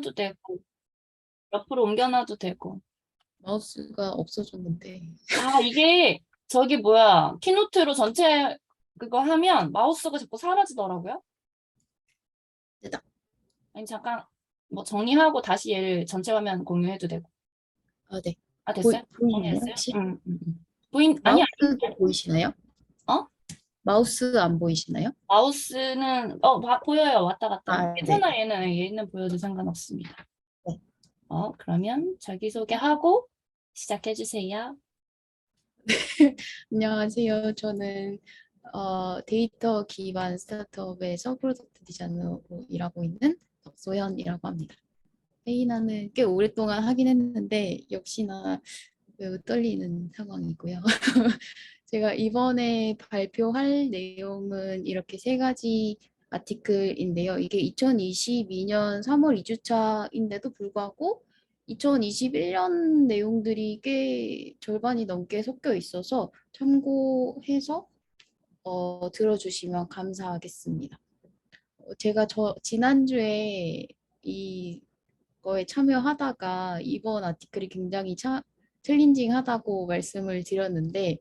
해도 되고 옆으로 옮겨놔도 되고. 마우스가 없어졌는데. 아, 이게 저기 뭐야, 키노트로 전체 그거 하면 마우스가 자꾸 사라지더라고요. 됐다. 아니 잠깐 뭐 정리하고 다시 얘를 전체 화면 공유해도 되고. 아, 네. 아, 됐어요? 보이나요, 정리됐어요? 혹시? 응, 응, 응. 아니, 마우스도 보이시나요? 어? 마우스 안 보이시나요? 마우스는 보여요. 왔다 갔다. 아, 네. 괜찮아, 얘는 보여도 상관없습니다. 네. 그러면 자기소개하고 시작해 주세요. 안녕하세요. 저는 데이터 기반 스타트업에서 프로덕트 디자이너로 일하고 있는 박소현이라고 합니다. 회의나는 꽤 오랫동안 하긴 했는데 역시나 매우 떨리는 상황이고요. 제가 이번에 발표할 내용은 이렇게 세 가지 아티클인데요. 이게 2022년 3월 2주차인데도 불구하고 2021년 내용들이 꽤 절반이 넘게 섞여 있어서 참고해서 들어주시면 감사하겠습니다. 제가 지난주에 이거에 참여하다가 이번 아티클이 굉장히 챌린징하다고 말씀을 드렸는데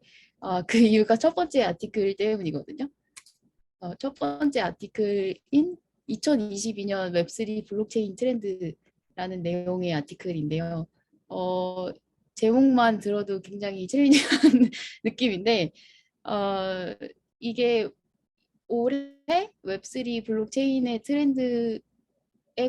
그 이유가 첫 번째 아티클 때문이거든요. 첫 번째 아티클인 2022년 웹3 블록체인 트렌드라는 내용의 아티클인데요. 제목만 들어도 굉장히 챌린징한 느낌인데 어, 이게 올해 웹3 블록체인의 트렌드에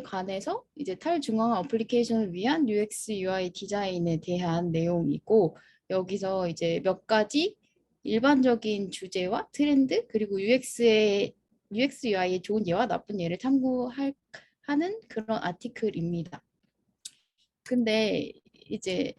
관해서 이제 탈중앙화 어플리케이션을 위한 UX, UI 디자인에 대한 내용이고 여기서 이제 몇 가지 일반적인 주제와 트렌드 그리고 UX, UI의 좋은 예와 나쁜 예를 하는 그런 아티클입니다. 근데 이제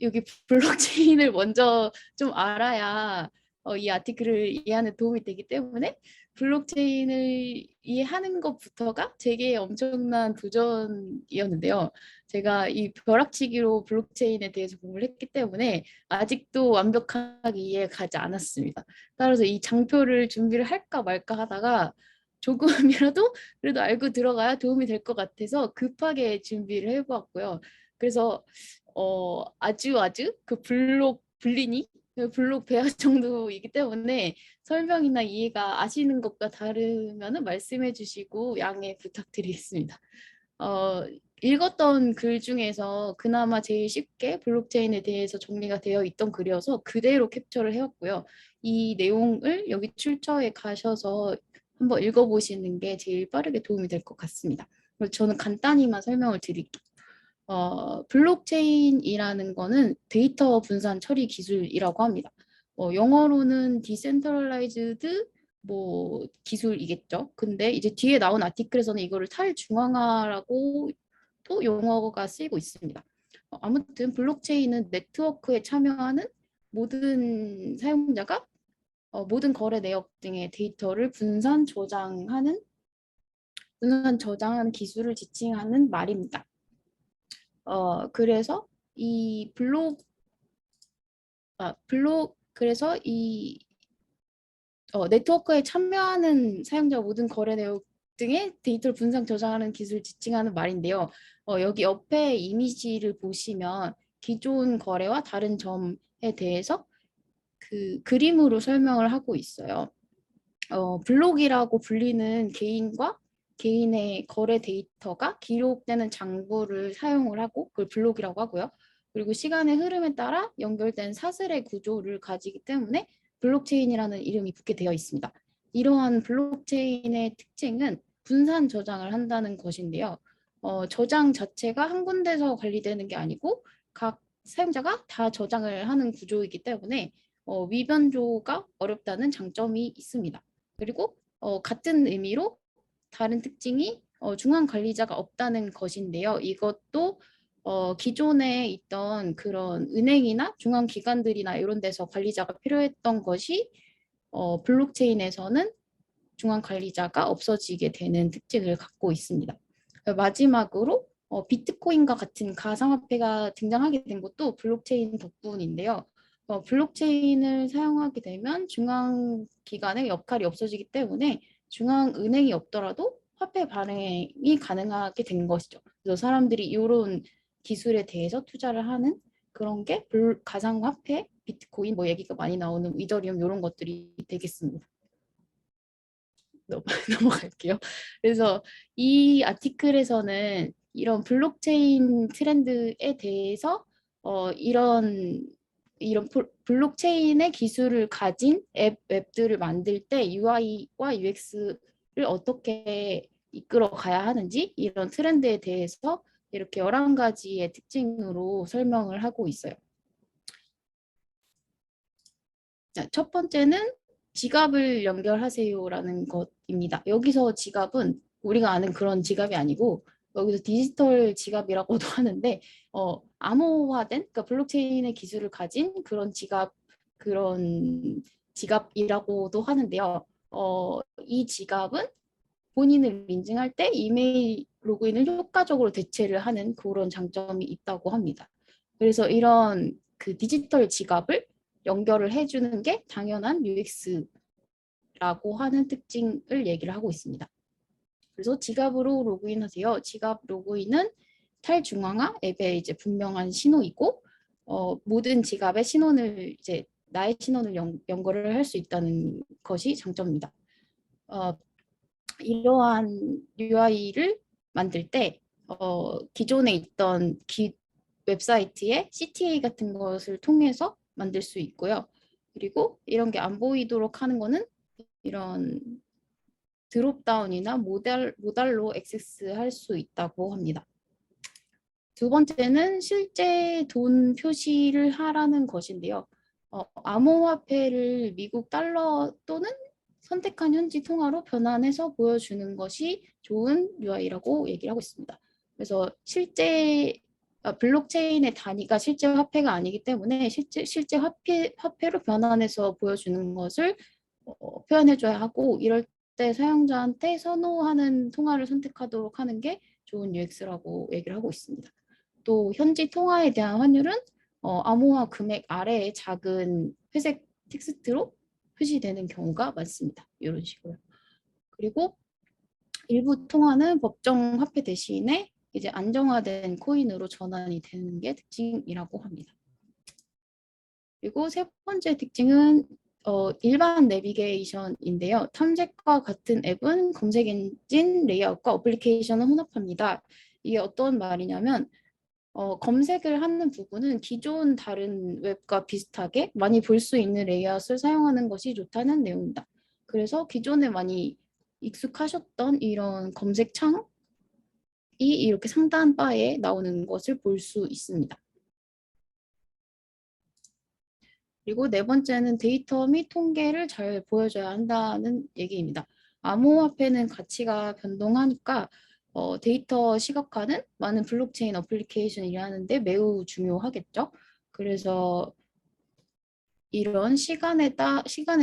여기 블록체인을 먼저 좀 알아야 이 아티클을 이해하는 데 도움이 되기 때문에 블록체인을 이해하는 것부터가 제게 엄청난 도전이었는데요. 제가 이 벼락치기로 블록체인에 대해서 공부를 했기 때문에 아직도 완벽하게 이해가 가지 않았습니다. 따라서 이 장표를 준비를 할까 말까 하다가 조금이라도 그래도 알고 들어가야 도움이 될 것 같아서 급하게 준비를 해보았고요. 그래서 아주 그 블린이 그 블록 배열 정도이기 때문에 설명이나 이해가 아시는 것과 다르면은 말씀해 주시고 양해 부탁드리겠습니다. 어, 읽었던 글 중에서 그나마 제일 쉽게 블록체인에 대해서 정리가 되어 있던 글이어서 그대로 캡처를 해왔고요. 이 내용을 여기 출처에 가셔서 한번 읽어보시는 게 제일 빠르게 도움이 될 것 같습니다. 저는 간단히만 설명을 드릴게요. 블록체인이라는 거는 데이터 분산 처리 기술이라고 합니다. 영어로는 디센트럴라이즈드 뭐 기술이겠죠. 근데 이제 뒤에 나온 아티클에서는 이거를 탈중앙화라고 또 용어가 쓰이고 있습니다. 아무튼 블록체인은 네트워크에 참여하는 모든 사용자가 모든 거래 내역 등의 데이터를 분산 저장하는 기술을 지칭하는 말입니다. 그래서 이 그래서 이 네트워크에 참여하는 사용자 모든 거래 내역 등의 데이터를 분산 저장하는 기술을 지칭하는 말인데요. 여기 옆에 이미지를 보시면 기존 거래와 다른 점에 대해서 그 그림으로 설명을 하고 있어요. 블록이라고 불리는 개인과 개인의 거래 데이터가 기록되는 장부를 사용을 하고 그걸 블록이라고 하고요. 그리고 시간의 흐름에 따라 연결된 사슬의 구조를 가지기 때문에 블록체인이라는 이름이 붙게 되어 있습니다. 이러한 블록체인의 특징은 분산 저장을 한다는 것인데요. 저장 자체가 한 군데서 관리되는 게 아니고 각 사용자가 다 저장을 하는 구조이기 때문에 위변조가 어렵다는 장점이 있습니다. 그리고 같은 의미로 다른 특징이 중앙 관리자가 없다는 것인데요. 이것도 기존에 있던 그런 은행이나 중앙 기관들이나 이런 데서 관리자가 필요했던 것이 블록체인에서는 중앙 관리자가 없어지게 되는 특징을 갖고 있습니다. 마지막으로 비트코인과 같은 가상화폐가 등장하게 된 것도 블록체인 덕분인데요. 블록체인을 사용하게 되면 중앙기관의 역할이 없어지기 때문에 중앙은행이 없더라도 화폐 발행이 가능하게 된 것이죠. 그래서 사람들이 이런 기술에 대해서 투자를 하는 그런 게 가상화폐, 비트코인 뭐 얘기가 많이 나오는 이더리움 이런 것들이 되겠습니다. 넘어갈게요. 그래서 이 아티클에서는 이런 블록체인 트렌드에 대해서 이런 블록체인의 기술을 가진 웹들을 만들 때 UI와 UX를 어떻게 이끌어 가야 하는지 이런 트렌드에 대해서 이렇게 11가지의 특징으로 설명을 하고 있어요. 자, 첫 번째는 지갑을 연결하세요라는 것입니다. 여기서 지갑은 우리가 아는 그런 지갑이 아니고 여기서 디지털 지갑이라고도 하는데 암호화된 그러니까 블록체인의 기술을 가진 그런 지갑이라고도 하는데요. 이 지갑은 본인을 인증할 때 이메일 로그인을 효과적으로 대체를 하는 그런 장점이 있다고 합니다. 그래서 이런 그 디지털 지갑을 연결을 해주는 게 당연한 UX라고 하는 특징을 얘기를 하고 있습니다. 그래서 지갑으로 로그인하세요. 지갑 로그인은 탈중앙화 앱의 이제 분명한 신호이고 모든 지갑의 신원을 이제 나의 신원을 연결을 할 수 있다는 것이 장점입니다. 이러한 UI를 만들 때 기존에 있던 웹사이트의 CTA 같은 것을 통해서 만들 수 있고요. 그리고 이런 게 안 보이도록 하는 거는 이런 드롭다운이나 모달로 액세스할 수 있다고 합니다. 두 번째는 실제 돈 표시를 하라는 것인데요. 암호화폐를 미국 달러 또는 선택한 현지 통화로 변환해서 보여주는 것이 좋은 UI라고 얘기를 하고 있습니다. 그래서 블록체인의 단위가 실제 화폐가 아니기 때문에 실제 화폐로 변환해서 보여주는 것을 표현해줘야 하고 이럴 때 사용자한테 선호하는 통화를 선택하도록 하는 게 좋은 UX라고 얘기를 하고 있습니다. 또 현지 통화에 대한 환율은 암호화 금액 아래에 작은 회색 텍스트로 표시되는 경우가 많습니다. 이런 식으로. 그리고 일부 통화는 법정 화폐 대신에 이제 안정화된 코인으로 전환이 되는 게 특징이라고 합니다. 그리고 세 번째 특징은 일반 내비게이션인데요. 탐색과 같은 앱은 검색 엔진 레이아웃과 어플리케이션을 혼합합니다. 이게 어떤 말이냐면 검색을 하는 부분은 기존 다른 웹과 비슷하게 많이 볼 수 있는 레이아웃을 사용하는 것이 좋다는 내용입니다. 그래서 기존에 많이 익숙하셨던 이런 검색창이 이렇게 상단 바에 나오는 것을 볼 수 있습니다. 그리고 네 번째는 데이터 및 통계를 잘 보여줘야 한다는 얘기입니다. 암호화폐는 가치가 변동하니까 데이터 시각화는 많은 블록체인 어플리케이션을 일하는데 매우 중요하겠죠. 그래서 이런 시간의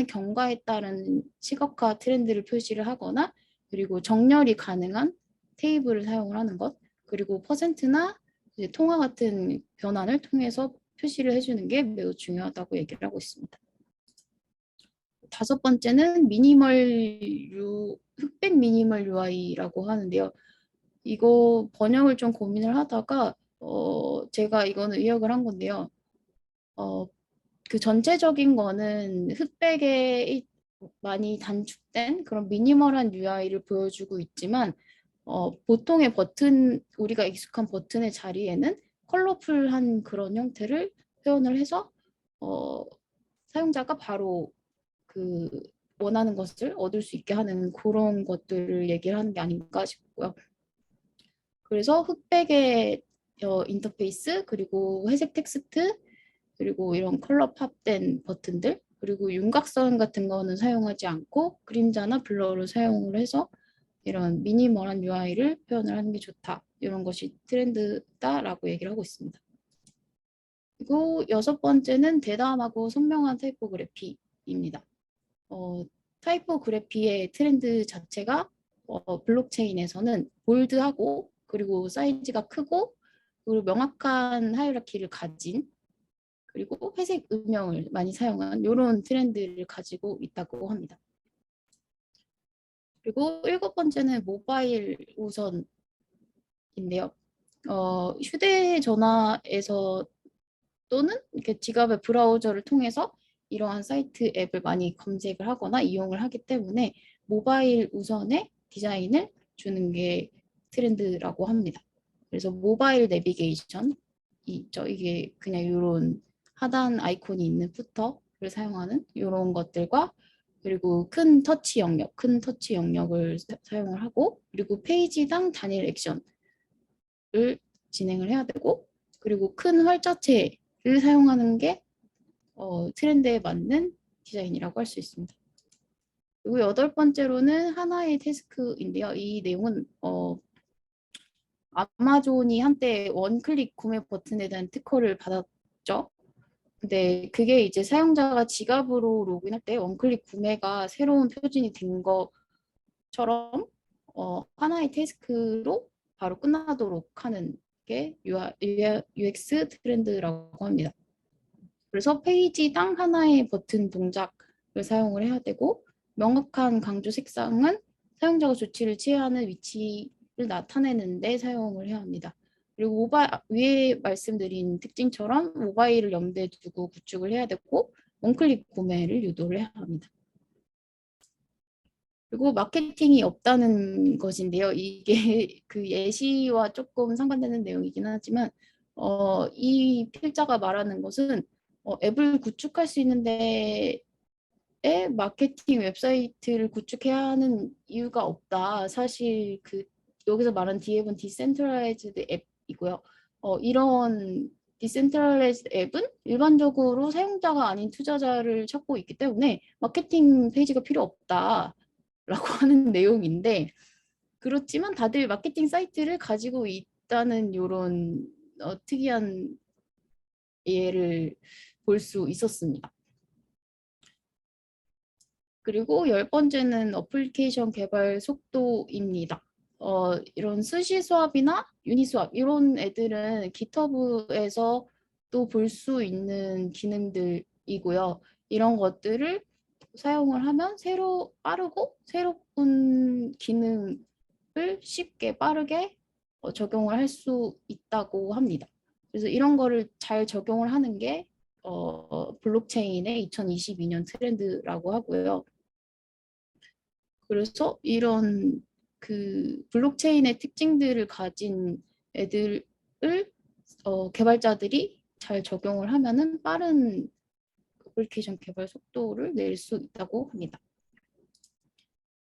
경과에 따른 시각화 트렌드를 표시를 하거나 그리고 정렬이 가능한 테이블을 사용을 하는 것 그리고 퍼센트나 이제 통화 같은 변환을 통해서 표시를 해주는 게 매우 중요하다고 얘기를 하고 있습니다. 다섯 번째는 흑백 미니멀 UI라고 하는데요. 이거 번역을 좀 고민을 하다가 제가 이거는 의역을 한 건데요. 그 전체적인 거는 흑백에 많이 단축된 그런 미니멀한 UI를 보여주고 있지만 보통의 우리가 익숙한 버튼의 자리에는 컬러풀한 그런 형태를 표현을 해서 사용자가 바로 그 원하는 것을 얻을 수 있게 하는 그런 것들을 얘기를 하는 게 아닌가 싶고요. 그래서 흑백의 인터페이스 그리고 회색 텍스트 그리고 이런 컬러 팝된 버튼들 그리고 윤곽선 같은 거는 사용하지 않고 그림자나 블러를 사용을 해서 이런 미니멀한 UI를 표현을 하는 게 좋다. 이런 것이 트렌드다라고 얘기를 하고 있습니다. 그리고 여섯 번째는 대담하고 선명한 타이포그래피입니다. 타이포그래피의 트렌드 자체가 블록체인에서는 볼드하고 그리고 사이즈가 크고 그리고 명확한 하이라키를 가진 그리고 회색 음영을 많이 사용한 이런 트렌드를 가지고 있다고 합니다. 그리고 일곱 번째는 모바일 우선인데요. 휴대전화에서 또는 이렇게 지갑의 브라우저를 통해서 이러한 사이트 앱을 많이 검색을 하거나 이용을 하기 때문에 모바일 우선의 디자인을 주는 게 트렌드라고 합니다. 그래서 모바일 내비게이션 있죠. 이게 그냥 이런 하단 아이콘이 있는 푸터를 사용하는 이런 것들과 그리고 큰 터치 영역을 사용을 하고 그리고 페이지당 단일 액션을 진행을 해야 되고 그리고 큰 활자체를 사용하는 게 트렌드에 맞는 디자인이라고 할 수 있습니다. 그리고 여덟 번째로는 하나의 태스크인데요. 이 내용은 아마존이 한때 원클릭 구매 버튼에 대한 특허를 받았죠. 근데 그게 이제 사용자가 지갑으로 로그인할 때 원클릭 구매가 새로운 표준이 된 것처럼 하나의 태스크로 바로 끝나도록 하는 게 UX 트렌드라고 합니다. 그래서 페이지당 하나의 버튼 동작을 사용을 해야 되고 명확한 강조 색상은 사용자가 조치를 취해야 하는 위치를 나타내는 데 사용을 해야 합니다. 그리고 위에 말씀드린 특징처럼 모바일을 염두에 두고 구축을 해야 되고 원클릭 구매를 유도를 해야 합니다. 그리고 마케팅이 없다는 것인데요. 이게 그 예시와 조금 상관되는 내용이긴 하지만 이 필자가 말하는 것은 앱을 구축할 수 있는데 마케팅 웹사이트를 구축해야 하는 이유가 없다. 사실 그 여기서 말한 디앱은 디센트럴라이즈드 앱이고요. 이런 디센트럴라이즈드 앱은 일반적으로 사용자가 아닌 투자자를 찾고 있기 때문에 마케팅 페이지가 필요 없다라고 하는 내용인데 그렇지만 다들 마케팅 사이트를 가지고 있다는 이런 특이한 예를 볼 수 있었습니다. 그리고 열 번째는 어플리케이션 개발 속도입니다. 이런 스시 수업이나 유니 수업 이런 애들은 깃허브에서 또 볼 수 있는 기능들이고요. 이런 것들을 사용을 하면 빠르고 새로운 기능을 쉽게 빠르게 적용을 할 수 있다고 합니다. 그래서 이런 거를 잘 적용을 하는 게 블록체인의 2022년 트렌드라고 하고요. 그래서 이런 그 블록체인의 특징들을 가진 애들을 개발자들이 잘 적용을 하면은 빠른 어플리케이션 개발 속도를 낼 수 있다고 합니다.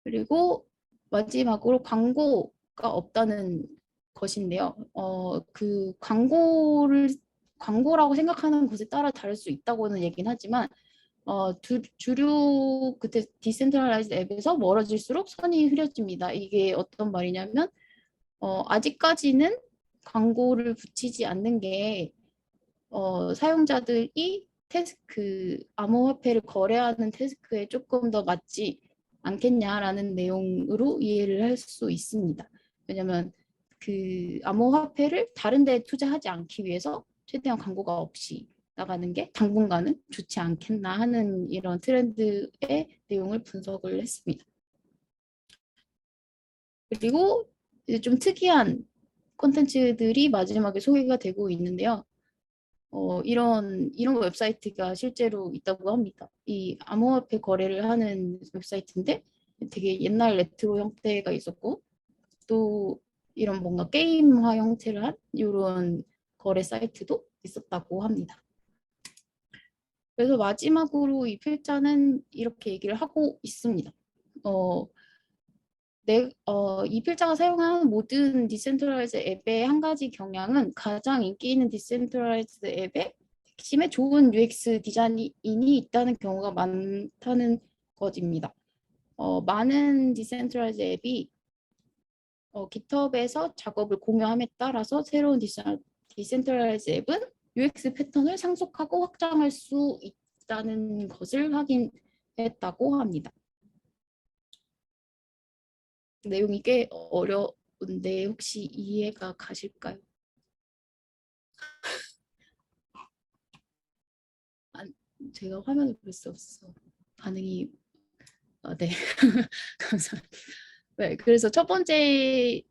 그리고 마지막으로 광고가 없다는 것인데요. 그 광고라고 생각하는 것에 따라 다를 수 있다고는 얘기는 하지만 주류 그때 디센트럴라이즈드 앱에서 멀어질수록 선이 흐려집니다. 이게 어떤 말이냐면 아직까지는 광고를 붙이지 않는 게 사용자들이 암호화폐를 거래하는 태스크에 조금 더 맞지 않겠냐라는 내용으로 이해를 할 수 있습니다. 왜냐하면 그 암호화폐를 다른 데 투자하지 않기 위해서 최대한 광고가 없이 나가는 게 당분간은 좋지 않겠나 하는 이런 트렌드의 내용을 분석을 했습니다. 그리고 이제 좀 특이한 콘텐츠들이 마지막에 소개가 되고 있는데요. 이런 웹사이트가 실제로 있다고 합니다. 이 암호화폐 거래를 하는 웹사이트인데 되게 옛날 레트로 형태가 있었고 또 이런 뭔가 게임화 형태를 한 이런 거래 사이트도 있었다고 합니다. 그래서 마지막으로 이 필자는 이렇게 얘기를 하고 있습니다. 이 필자가 사용하는 모든 디센트럴라이즈 앱의 한 가지 경향은 가장 인기 있는 디센트럴라이즈 앱의 핵심에 좋은 UX 디자인이 있다는 경우가 많다는 것입니다. 많은 디센트럴라이즈 앱이 깃허브에서 작업을 공유함에 따라서 새로운 디센트럴라이즈 앱은 UX 패턴을 상속하고 확장할 수 있다는 것을 확인했다고 합니다. 내용이 꽤 어려운데 혹시 이해가 가실까요? 제가 화면을 볼 수 없어. 반응이 네. 감사합니다. 네, 그래서 첫 번째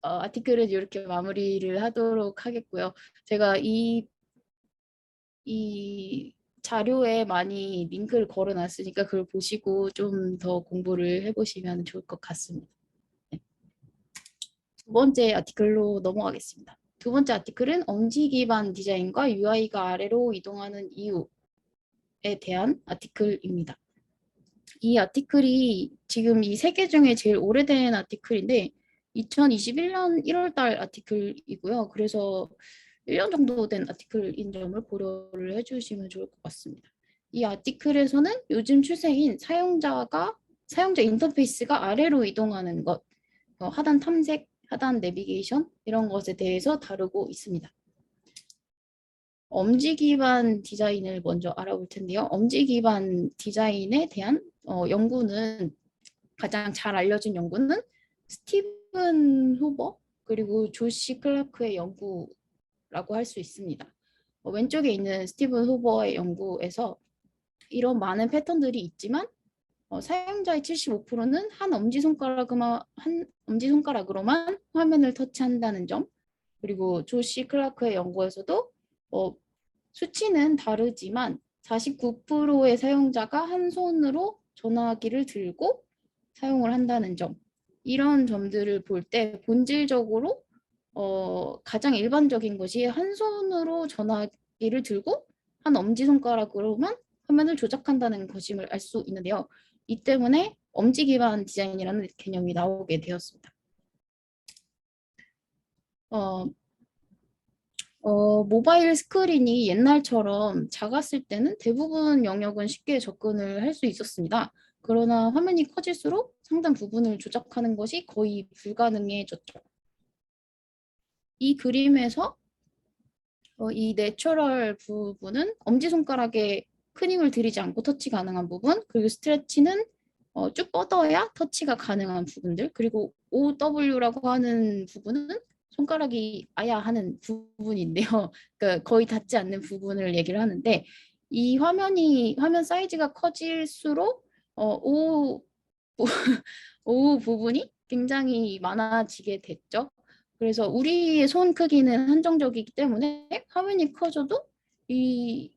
아티클은 이렇게 마무리를 하도록 하겠고요. 제가 이 자료에 많이 링크를 걸어놨으니까 그걸 보시고 좀 더 공부를 해보시면 좋을 것 같습니다. 네. 두 번째 아티클로 넘어가겠습니다. 두 번째 아티클은 엄지 기반 디자인과 UI가 아래로 이동하는 이유에 대한 아티클입니다. 이 아티클이 지금 이 세 개 중에 제일 오래된 아티클인데 2021년 1월달 아티클이고요. 그래서 1년 정도 된 아티클인 점을 고려를 해주시면 좋을 것 같습니다. 이 아티클에서는 요즘 추세인 사용자 인터페이스가 아래로 이동하는 것, 하단 탐색, 하단 내비게이션 이런 것에 대해서 다루고 있습니다. 엄지 기반 디자인을 먼저 알아볼 텐데요. 엄지 기반 디자인에 대한 연구는 가장 잘 알려진 연구는 스티븐 후버 그리고 조시 클라크의 연구라고 할 수 있습니다. 왼쪽에 있는 스티븐 후버의 연구에서 이런 많은 패턴들이 있지만 사용자의 75%는 한 엄지손가락으로만 화면을 터치한다는 점, 그리고 조시 클라크의 연구에서도 수치는 다르지만 49%의 사용자가 한 손으로 전화기를 들고 사용을 한다는 점, 이런 점들을 볼 때 본질적으로 가장 일반적인 것이 한 손으로 전화기를 들고 한 엄지손가락으로만 화면을 조작한다는 것임을 알 수 있는데요. 이 때문에 엄지 기반 디자인이라는 개념이 나오게 되었습니다. 모바일 스크린이 옛날처럼 작았을 때는 대부분 영역은 쉽게 접근을 할 수 있었습니다. 그러나 화면이 커질수록 상당 부분을 조작하는 것이 거의 불가능해졌죠. 이 그림에서 이 내추럴 부분은 엄지손가락에 큰 힘을 들이지 않고 터치 가능한 부분, 그리고 스트레치는 쭉 뻗어야 터치가 가능한 부분들, 그리고 OW라고 하는 부분은 손가락이 아야 하는 부분인데요. 그러니까 거의 닿지 않는 부분을 얘기를 하는데 이 화면 사이즈가 커질수록 O 부분이 굉장히 많아지게 됐죠. 그래서 우리의 손 크기는 한정적이기 때문에 화면이 커져도 이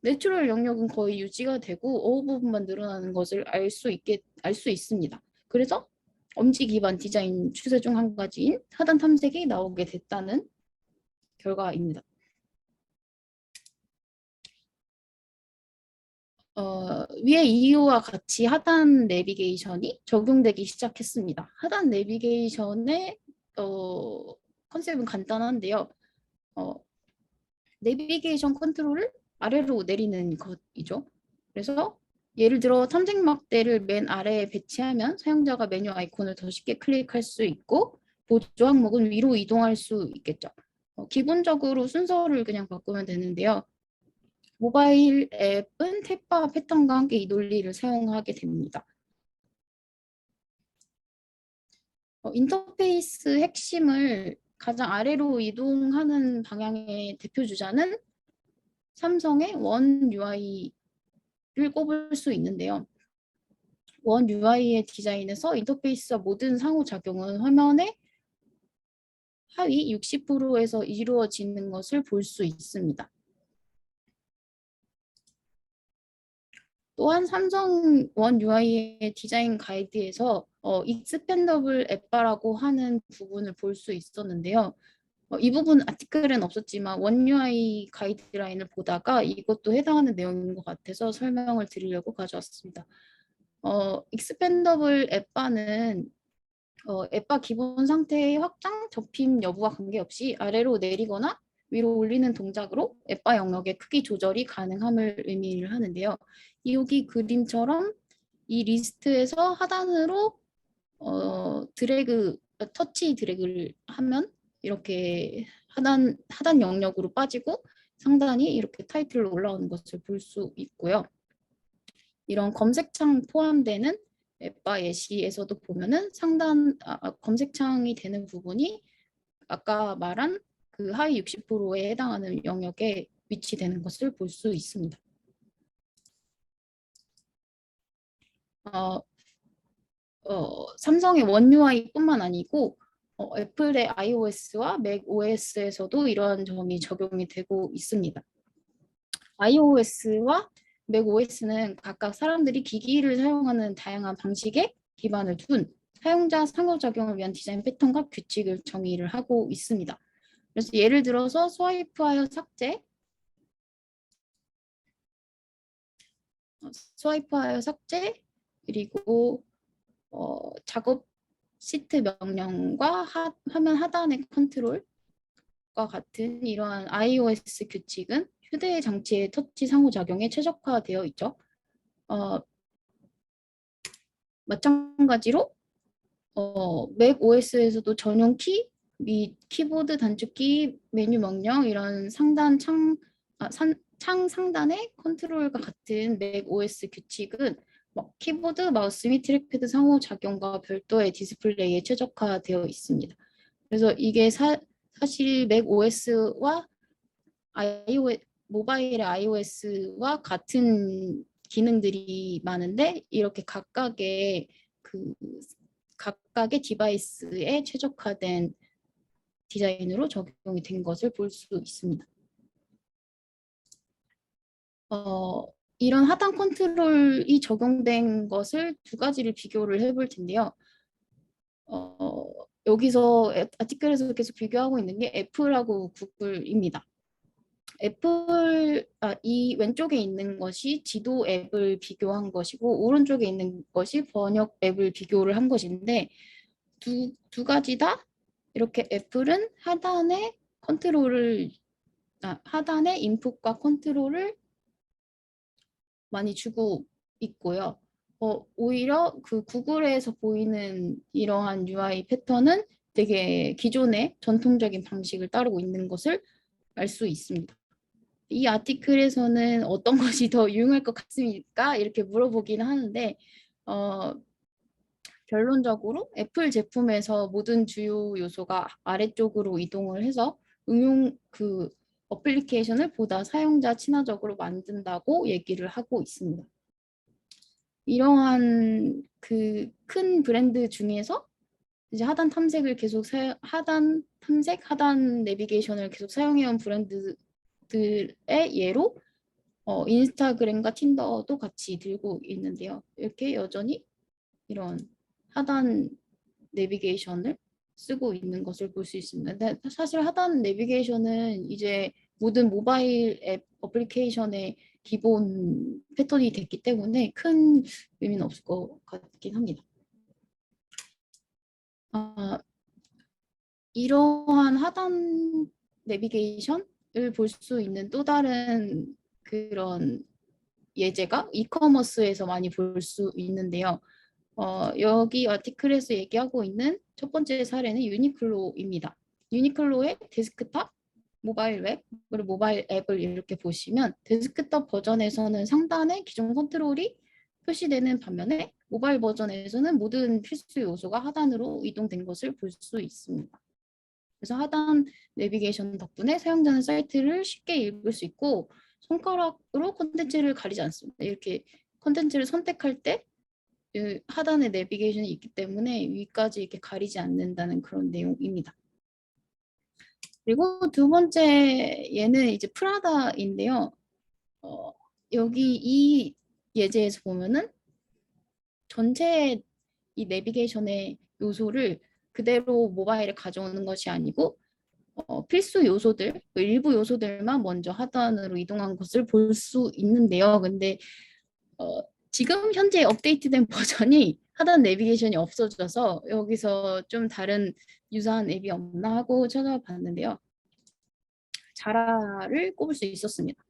내추럴 영역은 거의 유지가 되고 어우 부분만 늘어나는 것을 알 수 있습니다. 그래서 엄지 기반 디자인 추세 중 한 가지인 하단 탐색이 나오게 됐다는 결과입니다. 위의 이유와 같이 하단 내비게이션이 적용되기 시작했습니다. 하단 내비게이션의 컨셉은 간단한데요. 내비게이션 컨트롤을 아래로 내리는 것이죠. 그래서 예를 들어 탐색막대를 맨 아래에 배치하면 사용자가 메뉴 아이콘을 더 쉽게 클릭할 수 있고 보조 항목은 위로 이동할 수 있겠죠. 기본적으로 순서를 그냥 바꾸면 되는데요. 모바일 앱은 탭바 패턴과 함께 이 논리를 사용하게 됩니다. 인터페이스 핵심을 가장 아래로 이동하는 방향의 대표 주자는 삼성의 원 UI를 꼽을 수 있는데요. 원 UI의 디자인에서 인터페이스와 모든 상호작용은 화면의 하위 60%에서 이루어지는 것을 볼 수 있습니다. 또한 삼성 원 UI의 디자인 가이드에서 익스펜더블 앱바라고 하는 부분을 볼 수 있었는데요. 이 부분 아티클은 없었지만 원 UI 가이드라인을 보다가 이것도 해당하는 내용인 것 같아서 설명을 드리려고 가져왔습니다. 익스펜더블 앱바는 앱바 기본 상태의 확장, 접힘 여부와 관계없이 아래로 내리거나 위로 올리는 동작으로 앱바 영역의 크기 조절이 가능함을 의미를 하는데요. 여기 그림처럼 이 리스트에서 하단으로 터치 드래그를 하면 이렇게 하단 영역으로 빠지고 상단이 이렇게 타이틀로 올라오는 것을 볼 수 있고요. 이런 검색창 포함되는 앱바 예시에서도 보면은 검색창이 되는 부분이 아까 말한 그 하위 60%에 해당하는 영역에 위치되는 것을 볼 수 있습니다. 삼성의 원 UI뿐만 아니고 애플의 iOS와 맥 OS에서도 이러한 점이 적용이 되고 있습니다. iOS와 맥 OS는 각각 사람들이 기기를 사용하는 다양한 방식에 기반을 둔 사용자 상호작용을 위한 디자인 패턴과 규칙을 정의를 하고 있습니다. 그래서 예를 들어서 스와이프하여 삭제, 그리고 작업 시트 명령과 화면 하단의 컨트롤과 같은 이러한 iOS 규칙은 휴대장치의 터치 상호작용에 최적화되어 있죠. 마찬가지로 맥 OS에서도 전용 키 및 키보드 단축키, 메뉴 명령 이런 창 상단의 컨트롤과 같은 맥 OS 규칙은 키보드, 마우스 및 트랙패드 상호작용과 별도의 디스플레이에 최적화되어 있습니다. 그래서 이게 사실 맥 OS와 모바일의 iOS와 같은 기능들이 많은데 이렇게 각각의 디바이스에 최적화된 디자인으로 적용이 된 것을 볼 수 있습니다. 이런 하단 컨트롤이 적용된 것을 두 가지를 비교를 해볼 텐데요. 여기서 아티클에서 계속 비교하고 있는 게 애플하고 구글입니다. 이 왼쪽에 있는 것이 지도 앱을 비교한 것이고 오른쪽에 있는 것이 번역 앱을 비교를 한 것인데 두 가지 다 이렇게 애플은 하단에 인풋과 컨트롤을 많이 주고 있고요. 오히려 그 구글에서 보이는 이러한 UI 패턴은 되게 기존의 전통적인 방식을 따르고 있는 것을 알 수 있습니다. 이 아티클에서는 어떤 것이 더 유용할 것 같습니까? 이렇게 물어보긴 하는데 결론적으로 애플 제품에서 모든 주요 요소가 아래쪽으로 이동을 해서 어플리케이션을 보다 사용자 친화적으로 만든다고 얘기를 하고 있습니다. 이러한 큰 브랜드 중에서 이제 하단 내비게이션을 계속 사용해온 브랜드들의 예로 인스타그램과 틴더도 같이 들고 있는데요. 이렇게 여전히 이런 하단 내비게이션을 쓰고 있는 것을 볼 수 있습니다. 근데 사실 하단 내비게이션은 이제 모든 모바일 앱 어플리케이션의 기본 패턴이 됐기 때문에 큰 의미는 없을 것 같긴 합니다. 이러한 하단 내비게이션을 볼 수 있는 또 다른 그런 예제가 이커머스에서 많이 볼 수 있는데요. 여기 아티클에서 얘기하고 있는 첫 번째 사례는 유니클로입니다. 유니클로의 데스크탑, 모바일 웹, 그리고 모바일 앱을 이렇게 보시면 데스크탑 버전에서는 상단에 기존 컨트롤이 표시되는 반면에 모바일 버전에서는 모든 필수 요소가 하단으로 이동된 것을 볼 수 있습니다. 그래서 하단 내비게이션 덕분에 사용자는 사이트를 쉽게 읽을 수 있고 손가락으로 콘텐츠를 가리지 않습니다. 이렇게 콘텐츠를 선택할 때 하단에 내비게이션이 있기 때문에 위까지 이렇게 가리지 않는다는 그런 내용입니다. 그리고 두 번째 얘는 이제 프라다인데요. 여기 이 예제에서 보면은 전체 이 내비게이션의 요소를 그대로 모바일에 가져오는 것이 아니고 필수 요소들, 일부 요소들만 먼저 하단으로 이동한 것을 볼 수 있는데요. 근데 지금 현재 업데이트된 버전이 하단 내비게이션이 없어져서 여기서 좀 다른 유사한 앱이 없나 하고 찾아봤는데요. 자라를 꼽을 수 있었습니다.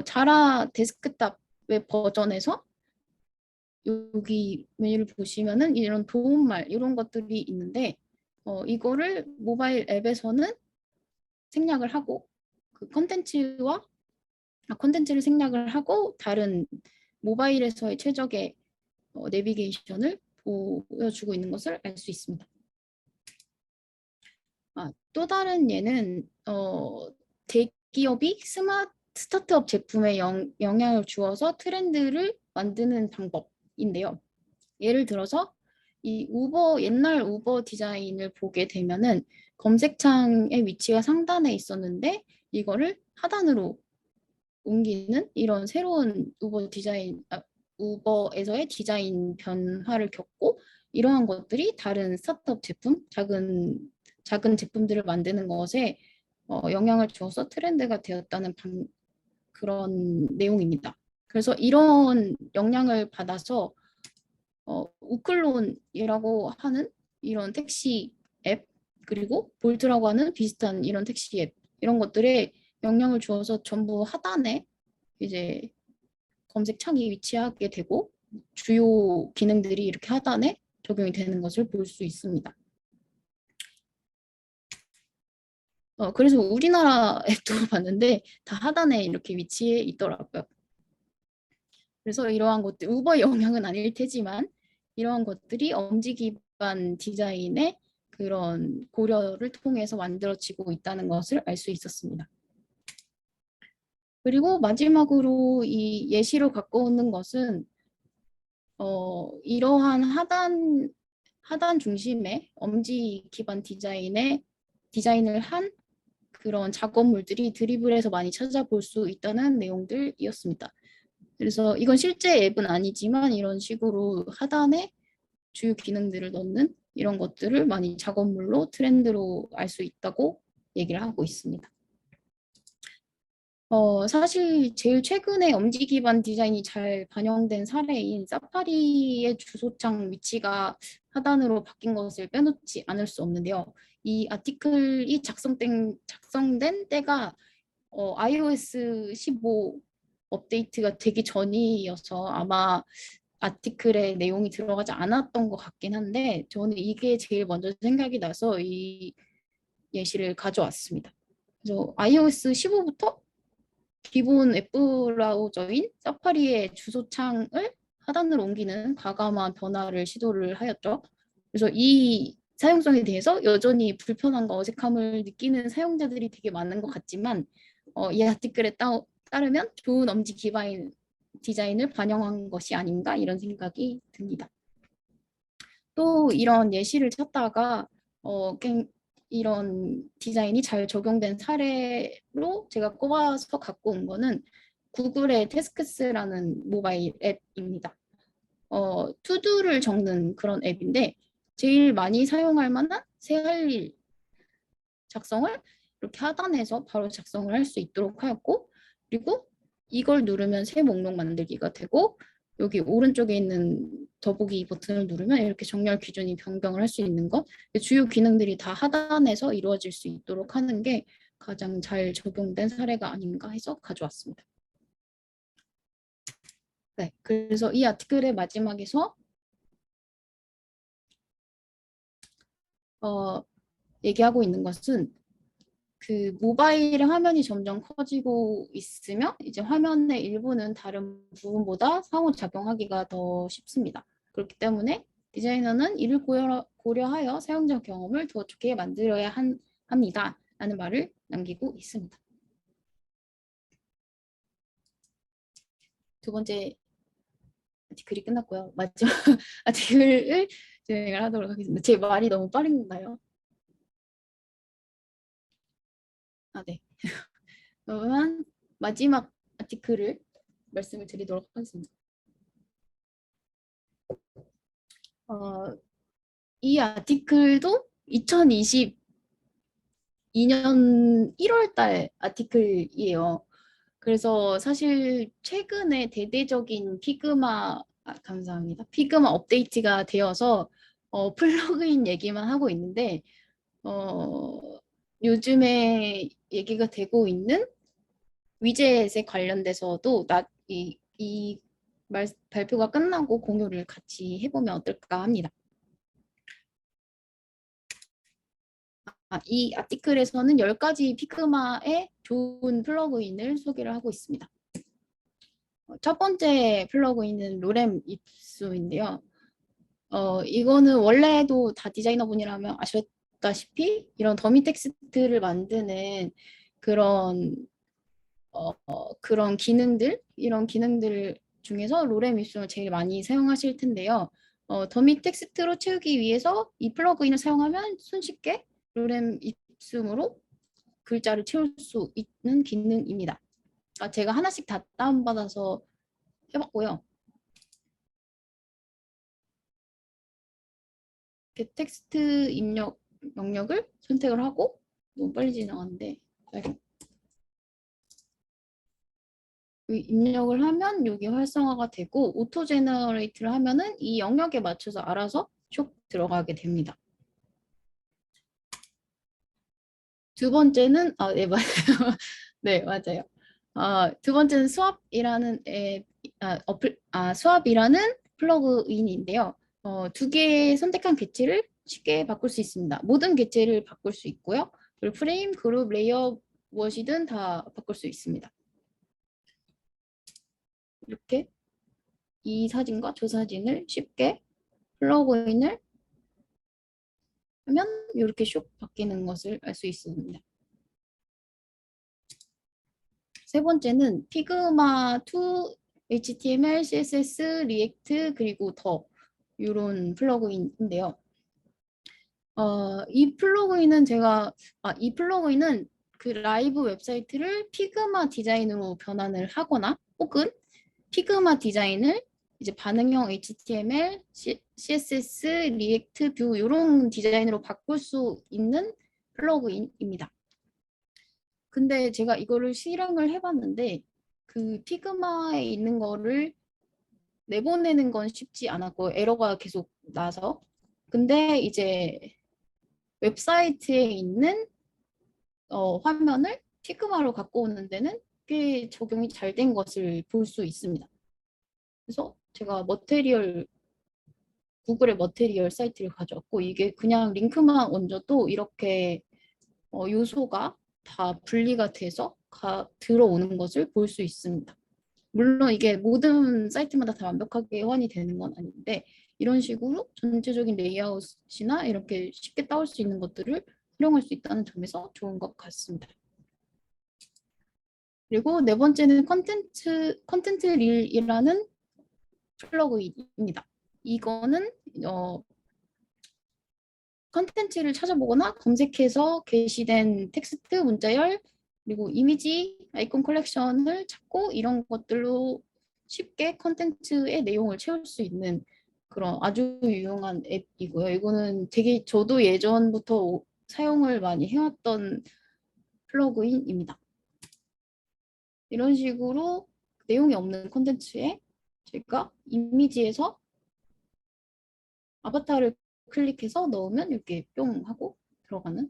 자라 데스크탑 웹 버전에서 여기 메뉴를 보시면은 이런 도움말 이런 것들이 있는데 이거를 모바일 앱에서는 생략을 하고 컨텐츠를 생략을 하고 다른 모바일에서의 최적의 내비게이션을 보여주고 있는 것을 알 수 있습니다. 또 다른 예는 대기업이 스타트업 제품에 영향을 주어서 트렌드를 만드는 방법인데요. 예를 들어서 이 우버 옛날 우버 디자인을 보게 되면은 검색창의 위치가 상단에 있었는데 이거를 하단으로 옮기는 이런 새로운 우버에서의 디자인 변화를 겪고 이러한 것들이 다른 스타트업 제품, 작은 제품들을 만드는 것에 영향을 주어서 트렌드가 되었다는 그런 내용입니다. 그래서 이런 영향을 받아서 우클론이라고 하는 이런 택시 앱 그리고 볼트라고 하는 비슷한 이런 택시 앱 이런 것들에 영향을 주어서 전부 하단에 이제 검색창이 위치하게 되고 주요 기능들이 이렇게 하단에 적용이 되는 것을 볼 수 있습니다. 그래서 우리나라 앱도 봤는데 다 하단에 이렇게 위치해 있더라고요. 그래서 이러한 것들, 우버의 영향은 아닐 테지만 이러한 것들이 엄지 기반 디자인의 그런 고려를 통해서 만들어지고 있다는 것을 알 수 있었습니다. 그리고 마지막으로 이 예시로 갖고 오는 것은 이러한 하단 중심의 엄지 기반 디자인을 한 그런 작업물들이 드리블에서 많이 찾아볼 수 있다는 내용들이었습니다. 그래서 이건 실제 앱은 아니지만 이런 식으로 하단에 주요 기능들을 넣는 이런 것들을 많이 작업물로 트렌드로 알 수 있다고 얘기를 하고 있습니다. 사실 제일 최근에 엄지 기반 디자인이 잘 반영된 사례인 사파리의 주소창 위치가 하단으로 바뀐 것을 빼놓지 않을 수 없는데요. 이 아티클이 작성된 때가 iOS 15 업데이트가 되기 전이어서 아마 아티클에 내용이 들어가지 않았던 것 같긴 한데 저는 이게 제일 먼저 생각이 나서 이 예시를 가져왔습니다. 그래서 iOS 15부터 기본 웹 브라우저인 사파리의 주소창을 하단으로 옮기는 과감한 변화를 시도를 하였죠. 그래서 이 사용성에 대해서 여전히 불편함과 어색함을 느끼는 사용자들이 되게 많은 것 같지만 이 아티클에 따르면 좋은 엄지 기반 디자인을 반영한 것이 아닌가 이런 생각이 듭니다. 또 이런 예시를 찾다가 이런 디자인이 잘 적용된 사례로 제가 꼽아서 갖고 온 거는 구글의 태스크스라는 모바일 앱입니다. 투두를 적는 그런 앱인데 제일 많이 사용할 만한 새 할 일 작성을 이렇게 하단에서 바로 작성을 할 수 있도록 하였고 그리고 이걸 누르면 새 목록 만들기가 되고 여기 오른쪽에 있는 더보기 버튼을 누르면 이렇게 정렬 기준이 변경을 할 수 있는 것 주요 기능들이 다 하단에서 이루어질 수 있도록 하는 게 가장 잘 적용된 사례가 아닌가 해서 가져왔습니다. 네, 그래서 이 아티클의 마지막에서 얘기하고 있는 것은 그 모바일의 화면이 점점 커지고 있으며 이제 화면의 일부는 다른 부분보다 상호작용하기가 더 쉽습니다. 그렇기 때문에 디자이너는 이를 고려하여 사용자 경험을 더 좋게 만들어야 합니다. 라는 말을 남기고 있습니다. 두 번째 아티클이 끝났고요. 마지막 아티클을 진행을 하도록 하겠습니다. 제 말이 너무 빠른가요? 아, 네. 그러면 마지막 아티클을 말씀을 드리도록 하겠습니다. 이 아티클도 2022년 1월 달 아티클이에요. 그래서 사실 최근에 대대적인 감사합니다. 피그마 업데이트가 되어서 플러그인 얘기만 하고 있는데 요즘에 얘기가 되고 있는 위젯에 관련돼서도 이 발표가 끝나고 공유를 같이 해보면 어떨까 합니다. 이 아티클에서는 10가지 피그마의 좋은 플러그인을 소개를 하고 있습니다. 첫 번째 플러그인은 로렘 입수인데요. 이거는 원래도 다 디자이너분이라면 아셨다시피 이런 더미 텍스트를 만드는 그런 이런 기능들 중에서 로렘 입수를 제일 많이 사용하실 텐데요. 더미 텍스트로 채우기 위해서 이 플러그인을 사용하면 손쉽게 로렘 입숨으로 글자를 채울 수 있는 기능입니다. 제가 하나씩 다 다운받아서 해봤고요. 이렇게 텍스트 입력 영역을 선택을 하고 너무 빨리 지나가는데 입력을 하면 여기 활성화가 되고 오토 제너레이트를 하면은 이 영역에 맞춰서 알아서 쭉 들어가게 됩니다. 두 번째는 네 맞아요. 네 맞아요. 두 번째는 수압이라는 수압이라는 플러그인인데요. 두 개의 선택한 객체를 쉽게 바꿀 수 있습니다. 모든 객체를 바꿀 수 있고요. 그리고 프레임, 그룹, 레이어 무엇이든 다 바꿀 수 있습니다. 이렇게 이 사진과 저 사진을 쉽게 플러그인을 하면 이렇게 슉 바뀌는 것을 알 수 있습니다. 세 번째는 피그마 2, HTML, CSS, 리액트 그리고 더 이런 플러그인인데요. 이 플러그인은 이 플러그인은 그 라이브 웹사이트를 피그마 디자인으로 변환을 하거나 혹은 피그마 디자인을 이제 반응형 HTML, CSS, 리액트, 뷰 이런 디자인으로 바꿀 수 있는 플러그인입니다. 근데 제가 이거를 실행을 해봤는데 그 피그마에 있는 거를 내보내는 건 쉽지 않았고 에러가 계속 나서 근데 이제 웹사이트에 있는 화면을 피그마로 갖고 오는 데는 꽤 적용이 잘 된 것을 볼 수 있습니다. 그래서 제가 구글의 머테리얼 사이트를 가져왔고 이게 그냥 링크만 얹어도 이렇게 요소가 다 분리가 돼서 들어오는 것을 볼 수 있습니다. 물론 이게 모든 사이트마다 다 완벽하게 호환이 되는 건 아닌데 이런 식으로 전체적인 레이아웃이나 이렇게 쉽게 따올 수 있는 것들을 활용할 수 있다는 점에서 좋은 것 같습니다. 그리고 네 번째는 컨텐트 릴이라는 플러그인입니다. 이거는 컨텐츠를 찾아보거나 검색해서 게시된 텍스트, 문자열, 그리고 이미지, 아이콘 컬렉션을 찾고 이런 것들로 쉽게 컨텐츠의 내용을 채울 수 있는 그런 아주 유용한 앱이고요. 이거는 되게 저도 예전부터 사용을 많이 해왔던 플러그인입니다. 이런 식으로 내용이 없는 콘텐츠에 제가 이미지에서 아바타를 클릭해서 넣으면 이렇게 뿅 하고 들어가는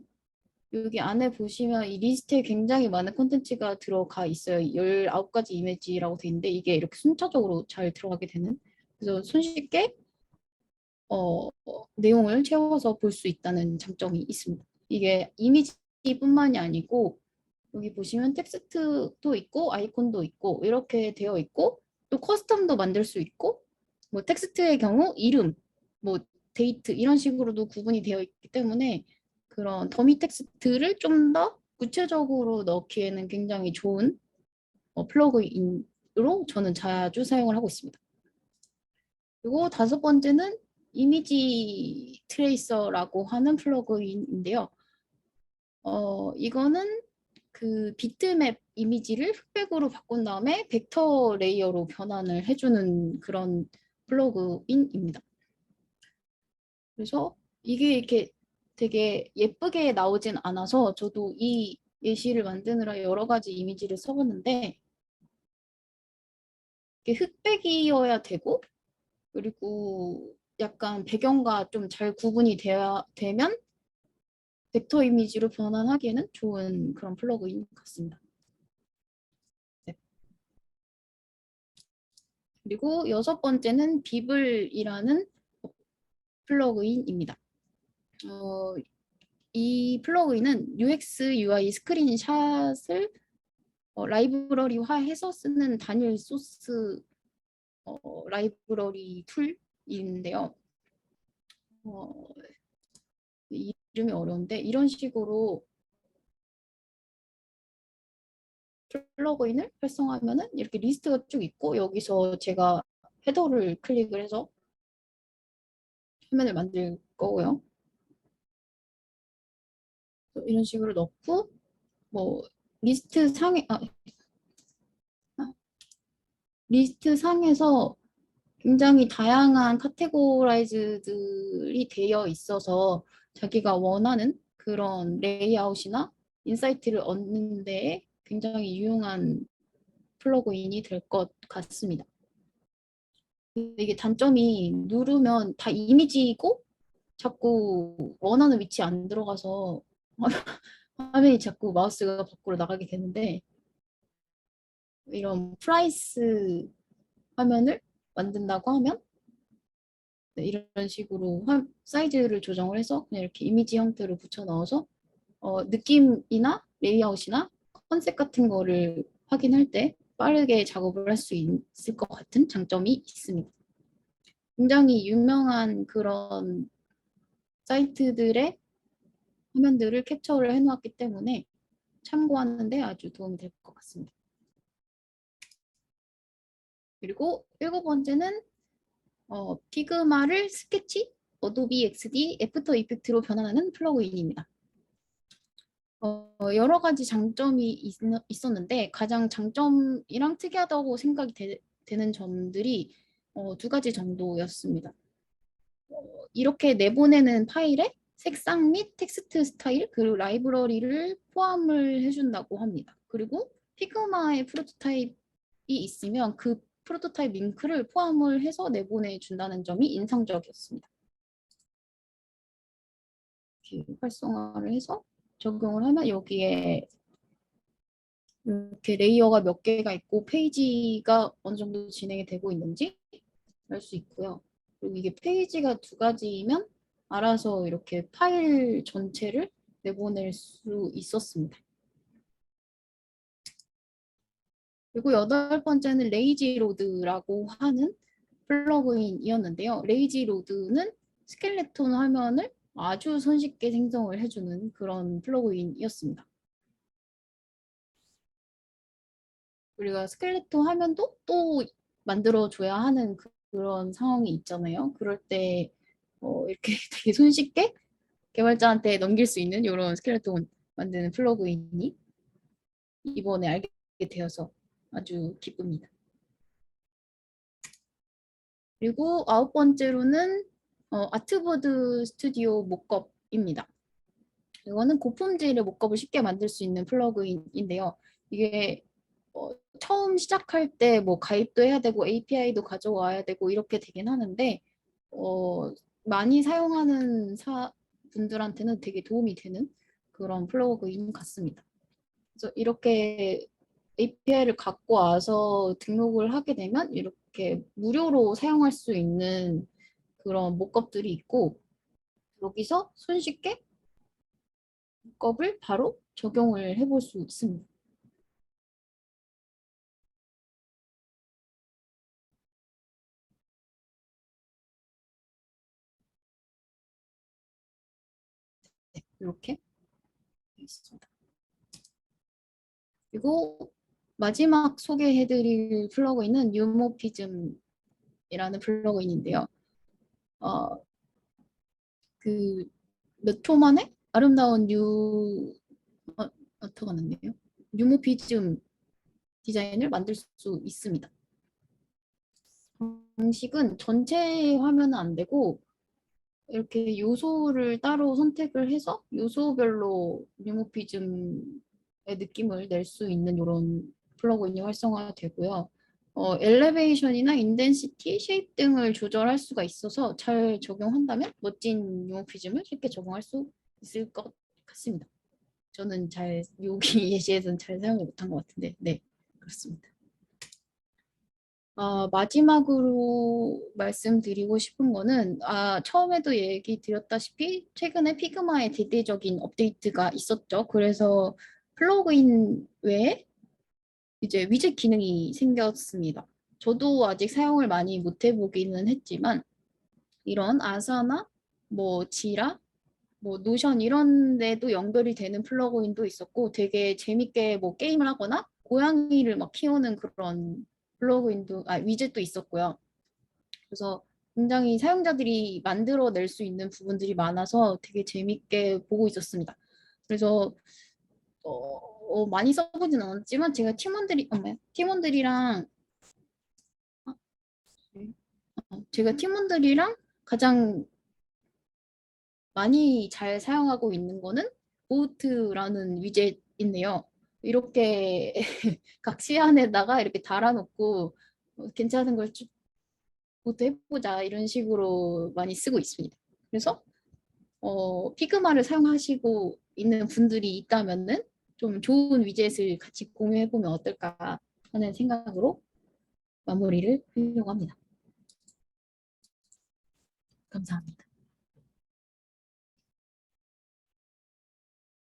여기 안에 보시면 이 리스트에 굉장히 많은 콘텐츠가 들어가 있어요. 19가지 이미지라고 돼 있는데 이게 이렇게 순차적으로 잘 들어가게 되는 그래서 손쉽게 내용을 채워서 볼 수 있다는 장점이 있습니다. 이게 이미지뿐만이 아니고 여기 보시면 텍스트도 있고 아이콘도 있고 이렇게 되어 있고 또 커스텀도 만들 수 있고 뭐 텍스트의 경우 이름, 뭐 데이트 이런 식으로도 구분이 되어 있기 때문에 그런 더미 텍스트를 좀 더 구체적으로 넣기에는 굉장히 좋은 플러그인으로 저는 자주 사용을 하고 있습니다. 그리고 다섯 번째는 이미지 트레이서라고 하는 플러그인인데요. 이거는 그 비트맵 이미지를 흑백으로 바꾼 다음에 벡터 레이어로 변환을 해주는 그런 플러그인입니다. 그래서 이게 이렇게 되게 예쁘게 나오진 않아서 저도 이 예시를 만드느라 여러 가지 이미지를 써봤는데 이게 흑백이어야 되고 그리고 약간 배경과 좀 잘 구분이 되면 벡터 이미지로 변환하기에는 좋은 그런 플러그인 같습니다. 네. 그리고 여섯 번째는 비블이라는 플러그인입니다. 이 플러그인은 UX, UI 스크린샷을 라이브러리화해서 쓰는 단일 소스 라이브러리 툴인데요. 이름이 어려운데 이런 식으로 플러그인을 활성화하면은 이렇게 리스트가 쭉 있고 여기서 제가 헤더를 클릭을 해서 화면을 만들 거고요. 이런 식으로 넣고 뭐 리스트 상에 리스트 상에서 굉장히 다양한 카테고라이즈들이 되어 있어서 자기가 원하는 그런 레이아웃이나 인사이트를 얻는 데에 굉장히 유용한 플러그인이 될 것 같습니다. 이게 단점이 누르면 다 이미지이고 자꾸 원하는 위치에 안 들어가서 화면이 자꾸 마우스가 밖으로 나가게 되는데, 이런 프라이스 화면을 만든다고 하면 네, 이런 식으로 사이즈를 조정을 해서 그냥 이렇게 이미지 형태로 붙여 넣어서 느낌이나 레이아웃이나 컨셉 같은 거를 확인할 때 빠르게 작업을 할 수 있을 것 같은 장점이 있습니다. 굉장히 유명한 그런 사이트들의 화면들을 캡처를 해놓았기 때문에 참고하는데 아주 도움이 될 것 같습니다. 그리고 7번째는 피그마를 스케치, 어도비 XD, 애프터 이펙트로 변환하는 플러그인입니다. 여러 가지 장점이 있었는데 가장 장점이랑 특이하다고 생각이 되는 점들이 두 가지 정도였습니다. 이렇게 내보내는 파일에 색상 및 텍스트 스타일 그리고 라이브러리를 포함을 해준다고 합니다. 그리고 피그마의 프로토타입이 있으면 그 프로토타입 링크를 포함을 해서 내보내준다는 점이 인상적이었습니다. 이렇게 활성화를 해서 적용을 하면 여기에 이렇게 레이어가 몇 개가 있고 페이지가 어느 정도 진행이 되고 있는지 알 수 있고요. 그리고 이게 페이지가 두 가지이면 알아서 이렇게 파일 전체를 내보낼 수 있었습니다. 그리고 8번째는 레이지로드라고 하는 플러그인이었는데요. 레이지로드는 스켈레톤 화면을 아주 손쉽게 생성을 해주는 그런 플러그인이었습니다. 우리가 스켈레톤 화면도 또 만들어줘야 하는 그런 상황이 있잖아요. 그럴 때 이렇게 되게 손쉽게 개발자한테 넘길 수 있는 이런 스켈레톤 만드는 플러그인이 이번에 알게 되어서 아주 기쁩니다. 그리고 9번째로는 아트보드 스튜디오 모컵입니다. 이거는 고품질의 모컵을 쉽게 만들 수 있는 플러그인인데요. 이게 처음 시작할 때 뭐 가입도 해야 되고 API도 가져와야 되고 이렇게 되긴 하는데 많이 사용하는 분들한테는 되게 도움이 되는 그런 플러그인 같습니다. 그래서 이렇게 API를 갖고 와서 등록을 하게 되면 이렇게 무료로 사용할 수 있는 그런 모컵들이 있고 여기서 손쉽게 모컵을 바로 적용을 해볼 수 있습니다. 네, 이렇게 있습니다. 그리고 마지막 소개해드릴 플러그인은 유모피즘이라는 플러그인인데요. 그 몇 초 만에 아름다운 어떻게 하는데요? 유모피즘 디자인을 만들 수 있습니다. 방식은 전체 화면은 안 되고 이렇게 요소를 따로 선택을 해서 요소별로 유모피즘의 느낌을 낼 수 있는 이런 플러그인이 활성화되고요. 엘리베이션이나 인덴시티, 쉐입 등을 조절할 수가 있어서 잘 적용한다면 멋진 유모피즘을 쉽게 적용할 수 있을 것 같습니다. 저는 여기 예시에서는 잘 사용을 못한 것 같은데, 네, 그렇습니다. 마지막으로 말씀드리고 싶은 거는 처음에도 얘기 드렸다시피 최근에 피그마에 대대적인 업데이트가 있었죠. 그래서 플러그인 외에 이제 위젯 기능이 생겼습니다. 저도 아직 사용을 많이 못 해보기는 했지만 이런 아사나 뭐 지라 뭐 노션 이런 데도 연결이 되는 플러그인도 있었고 되게 재밌게 뭐 게임을 하거나 고양이를 막 키우는 그런 플러그인도 위젯도 있었고요. 그래서 굉장히 사용자들이 만들어낼 수 있는 부분들이 많아서 되게 재밌게 보고 있었습니다. 그래서 많이 써보진 않았지만 제가 팀원들이랑 제가 팀원들이랑 가장 많이 잘 사용하고 있는 거는 보트라는 위젯인데요. 이렇게 각 시안에다가 이렇게 달아놓고 괜찮은 걸 보트 해보자 이런 식으로 많이 쓰고 있습니다. 그래서 피그마를 사용하시고 있는 분들이 있다면은 좀 좋은 위젯을 같이 공유해보면 어떨까 하는 생각으로 마무리를 하려고 합니다. 감사합니다.